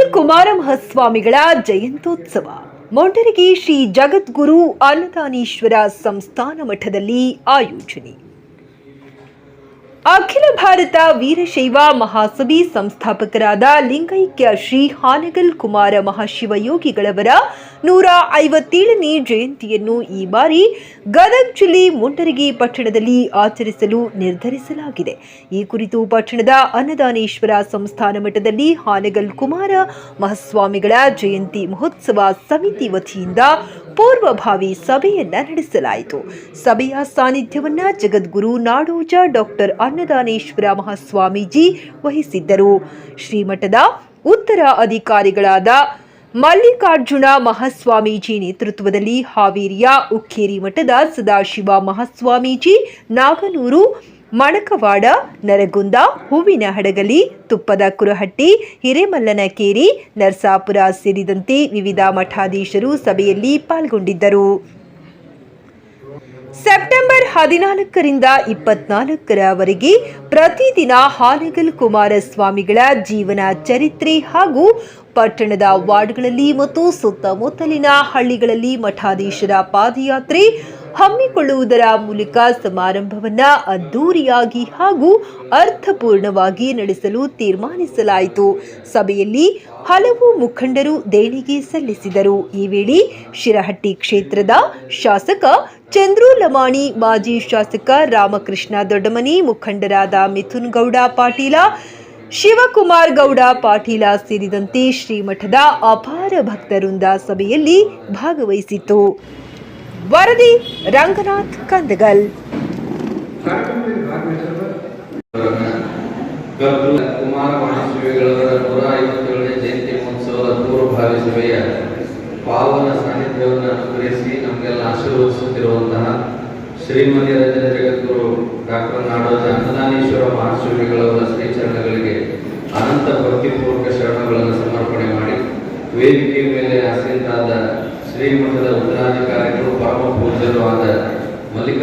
ಹಾನಗಲ್ ಕುಮಾರ ಮಹಾಸ್ವಾಮಿಗಳ ಜಯಂತ್ಯೋತ್ಸವ ಮೊಂಡರಗಿ ಶ್ರೀ ಜಗದ್ಗುರು ಅನ್ನದಾನೀಶ್ವರ ಸಂಸ್ಥಾನ ಮಠದಲ್ಲಿ ಆಯೋಜನೆ. ಅಖಿಲ ಭಾರತ ವೀರಶೈವ ಮಹಾಸಭೆ ಸಂಸ್ಥಾಪಕರಾದ ಲಿಂಗೈಕ್ಯ ಶ್ರೀ ಹಾನಗಲ್ ಕುಮಾರ ಮಹಾಶಿವಯೋಗಿಗಳವರ 157ನೇ ಜಯಂತಿಯನ್ನು ಈ ಬಾರಿ ಗದಗ ಜಿಲ್ಲೆ ಮುಂಡರಗಿ ಪಟ್ಟಣದಲ್ಲಿ ಆಚರಿಸಲು ನಿರ್ಧರಿಸಲಾಗಿದೆ. ಈ ಕುರಿತು ಪಟ್ಟಣದ ಅನ್ನದಾನೇಶ್ವರ ಸಂಸ್ಥಾನ ಮಠದಲ್ಲಿ ಹಾನಗಲ್ ಕುಮಾರ ಮಹಾಸ್ವಾಮಿಗಳ ಜಯಂತಿ ಮಹೋತ್ಸವ ಸಮಿತಿ ವತಿಯಿಂದ ಪೂರ್ವಭಾವಿ ಸಭೆಯನ್ನ ನಡೆಸಲಾಯಿತು. ಸಭೆಯ ಸಾನ್ನಿಧ್ಯವನ್ನ ಜಗದ್ಗುರು ನಾಡೋಜ ಡಾಕ್ಟರ್ ಅನ್ನದಾನೇಶ್ವರ ಮಹಾಸ್ವಾಮೀಜಿ ವಹಿಸಿದ್ದರು. ಶ್ರೀಮಠದ ಉತ್ತರ ಅಧಿಕಾರಿಗಳಾದ ಮಲ್ಲಿಕಾರ್ಜುನ ಮಹಾಸ್ವಾಮೀಜಿ ನೇತೃತ್ವದಲ್ಲಿ ಹಾವೇರಿಯ ಉಕ್ಕೇರಿ ಮಠದ ಸದಾಶಿವ ಮಹಾಸ್ವಾಮೀಜಿ, ನಾಗನೂರು, ಮಣಕವಾಡ, ನರಗುಂದ, ಹೂವಿನ ಹಡಗಲಿ, ತುಪ್ಪದ ಕುರಹಟ್ಟಿ, ಹಿರೇಮಲ್ಲನಕೇರಿ, ನರಸಾಪುರ ಸೇರಿದಂತೆ ವಿವಿಧ ಮಠಾಧೀಶರು ಸಭೆಯಲ್ಲಿ ಪಾಲ್ಗೊಂಡಿದ್ದರು. ಸೆಪ್ಟೆಂಬರ್ 14ರಿಂದ 24ರವರೆಗೆ ಪ್ರತಿದಿನ ಹಾನಗಲ್ ಕುಮಾರಸ್ವಾಮಿಗಳ ಜೀವನ ಚರಿತ್ರೆ ಹಾಗೂ ಪಟ್ಟಣದ ವಾರ್ಡ್ಗಳಲ್ಲಿ ಮತ್ತು ಸುತ್ತಮುತ್ತಲಿನ ಹಳ್ಳಿಗಳಲ್ಲಿ ಮಠಾಧೀಶರ ಪಾದಯಾತ್ರೆ ಹಮ್ಮಿಕೊಳ್ಳುವುದರ ಮೂಲಕ ಸಮಾರಂಭವನ್ನ ಅದ್ದೂರಿಯಾಗಿ ಹಾಗೂ ಅರ್ಥಪೂರ್ಣವಾಗಿ ನಡೆಸಲು ತೀರ್ಮಾನಿಸಲಾಯಿತು. ಸಭೆಯಲ್ಲಿ ಹಲವು ಮುಖಂಡರು ದೇಣಿಗೆ ಸಲ್ಲಿಸಿದರು. ಈ ವೇಳೆ ಶಿರಹಟ್ಟಿ ಕ್ಷೇತ್ರದ ಶಾಸಕ ಚಂದ್ರು ಲಮಾಣಿ, ಮಾಜಿ ಶಾಸಕ ರಾಮಕೃಷ್ಣ ದೊಡ್ಡಮನಿ, ಮುಖಂಡರಾದ ಮಿಥುನ್ ಗೌಡ ಪಾಟೀಲ, ಶಿವಕುಮಾರ್ ಗೌಡ ಪಾಟೀಲ ಸೇರಿದಂತೆ ಶ್ರೀಮಠದ ಅಪಾರ ಭಕ್ತವೃಂದ ಸಭೆಯಲ್ಲಿ ಭಾಗವಹಿಸಿತು. ವರದಿ ರಂಗನಾಥ್ ಕಂದಗಲ್. ಕುಮಾರ ಮಹಾಶಿವಗಳವರ 157ನೇ ಜಯಂತಿ ಮಹೋತ್ಸವದ ಪೂರ್ವಭಾವಿ ಸಭೆಯ ಪಾವನ ಸಾನ್ನಿಧ್ಯವನ್ನು ಅನುಗ್ರಹಿಸಿ ನಮಗೆಲ್ಲ ಆಶೀರ್ವದಿಸುತ್ತಿರುವಂತಹ ಶ್ರೀಮತಿ ರಜನ ಜಗದ್ಗುರು ಡಾಕ್ಟರ್ ನಾಡೋಜ ಅನ್ನದಾನೀಶ್ವರ ಮಹಾಶಿವಗಳವರ ಶ್ರೀಚರಣಗಳಿಗೆ ಅನಂತ ಭಕ್ತಿಪೂರ್ವಕ ಶರಣಗಳನ್ನು ಸಮರ್ಪಣೆ ಮಾಡಿ ವೇದಿಕೆಯ ಮೇಲೆ ಆಸೀನರಾದ ಶ್ರೀಮಠದ ಉತ್ತರಾಧಿಕಾರಿಗಳು, ಪರಮ ಪೂಜ್ಯರು ಆದ ಮಲ್ಲಿಕ